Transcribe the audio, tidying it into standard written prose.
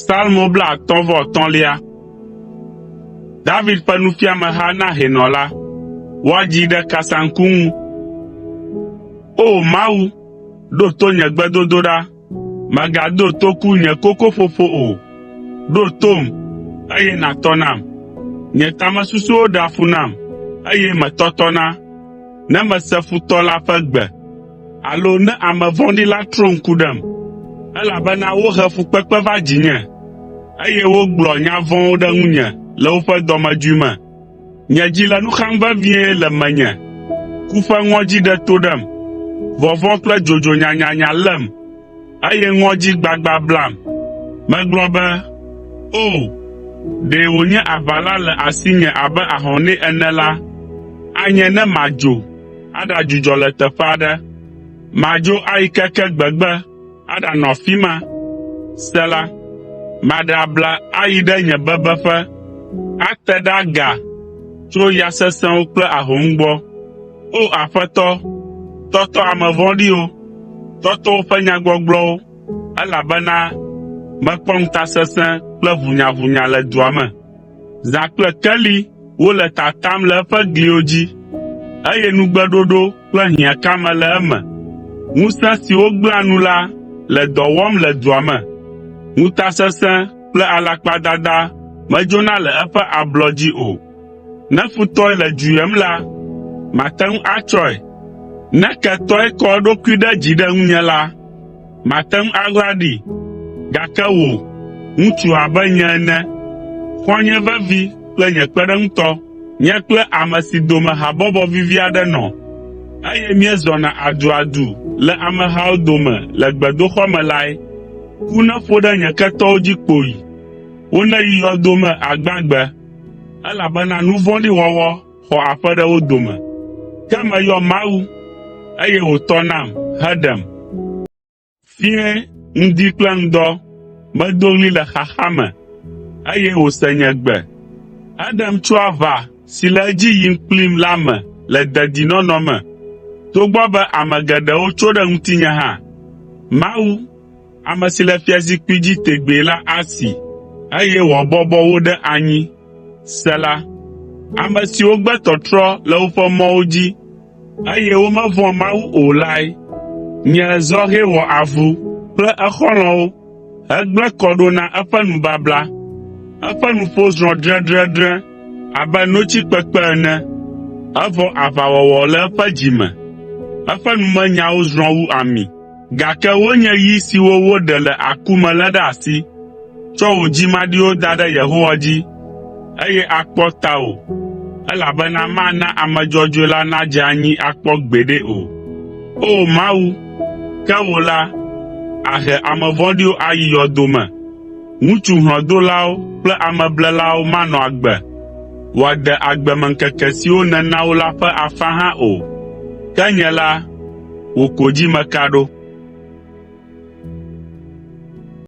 Salmo bla tonvo tonlia. David ƒe nufiameha na hɛnɔ la, woadzi ɖe kasaŋku ŋu. O Mawu, ɖo to nye gbedodoɖa, mègado toku nye kokoƒoƒo o. Ɖo tom, eye nàtɔ nam. Nye tamesusuwo ɖea fu nam, eye metɔtɔna, ne mese futɔ la ƒe gbe, alo ne ame vɔ̃ɖi la trɔ ŋku ɖem, elabena wohe fukpekpe va dzinye, eye wogblɔ nya vɔ̃wo ɖe ŋunye le woƒe dɔmedzoe me. Nye dzi le nu xam vevie le menye, ku ƒe ŋɔdzi ɖe to ɖem, vɔvɔ̃ kple dzodzo nyanyanya lém, eye ŋɔdzi gbagba blam. Megblɔ be, o, ɖe wònye aʋala le asinye abe ahɔnɛ ene la, anye ne madzo, aɖadzudzɔ le teƒe aɖe. Madzo ayi keke gbegbe, aɖanɔ afi ma. Sela, maɖe abla ayi ɖe nye bebeƒe, ate ɖe aga tso ya sesẽwo kple ahom gbɔ. O Aƒetɔ, tɔtɔ ame vɔ̃ɖiwo, tɔtɔ woƒe nyagbɔgblɔwo, elabena mekpɔ ŋutasesẽ kple ʋunyaʋunya le dua me. Zã kple keli wole tatam le eƒe gliwo dzi, eye nugbeɖoɖo kple hiãkame le eme. Ŋusẽ siwo gblẽa nu la le dɔ wɔm le dua me. Ŋutasesẽ kple alakpadada medzona le eƒe ablɔ dzi o. Ne futɔe le dzuyem la, mate ŋu atsɔe. Ne ketɔe kɔ eɖokui ɖe dzi ɖe ŋunye la, mate ŋu aɣla ɖi. Gake wò, ŋutsu abe nye ene, xɔ̃nye vevi kple nye kpeɖeŋutɔ, nye kple ame si dome habɔbɔ vivi aɖe nɔ, eye míezɔna aduadu le amehawo dome le gbedoxɔ me lae. Ku neƒo ɖe nye ketɔwo dzi kpoyi, woneyi yɔdo me agbagbe, elabena nu vɔ̃ɖi wɔwɔ xɔ aƒe ɖe wo dome. Ke meyɔ Mawu, eye wòtɔ nam heɖem. Fiẽ ŋdi kple ŋdɔ medo ɣli le xaxa me, eye wòse nye gbe. Eɖem tso aʋa si le edzi yim kplim la me le dedinɔnɔ me. Togbɔ be ame geɖewo tso ɖe ŋutinye hã, Mawu, ame si le fiazikpui dzi tegbee la asi, eye wòabɔbɔ wo ɖe anyi. Sela, ame siwo gbe tɔtrɔ le woƒe mɔwo dzi, eye womevɔ̃ Mawu o lae. Nye zɔhɛ wɔ avu kple exɔlɔ̃wo, hegblẽ kɔ ɖo na eƒe nubabla. Eƒe nuƒo zrɔ̃ dredredre abe notsi kpekpe ene, evɔ aʋawɔwɔ le eƒe dzime. Eƒe numenyawo zrɔ̃ wu ami, gake wonye yi siwo woɖe le aku me lé ɖe asi. Tsɔ wò dzimaɖiwo da ɖe Yehowa dzi, eye akpɔ tawò, elabena mana ame dzɔdzɔe la nadze anyi akpɔ gbeɖe o. O Mawu, ke wò la, àhe ame vɔ̃ɖiwo ayi yɔdo me. Ŋutsu hlɔ̃dolawo kple ameblelawo manɔ agbe, wòaɖe agbemeŋkeke siwo nèna wo la ƒe afã hã o. Ke nye la, wò ko dzi meka ɖo.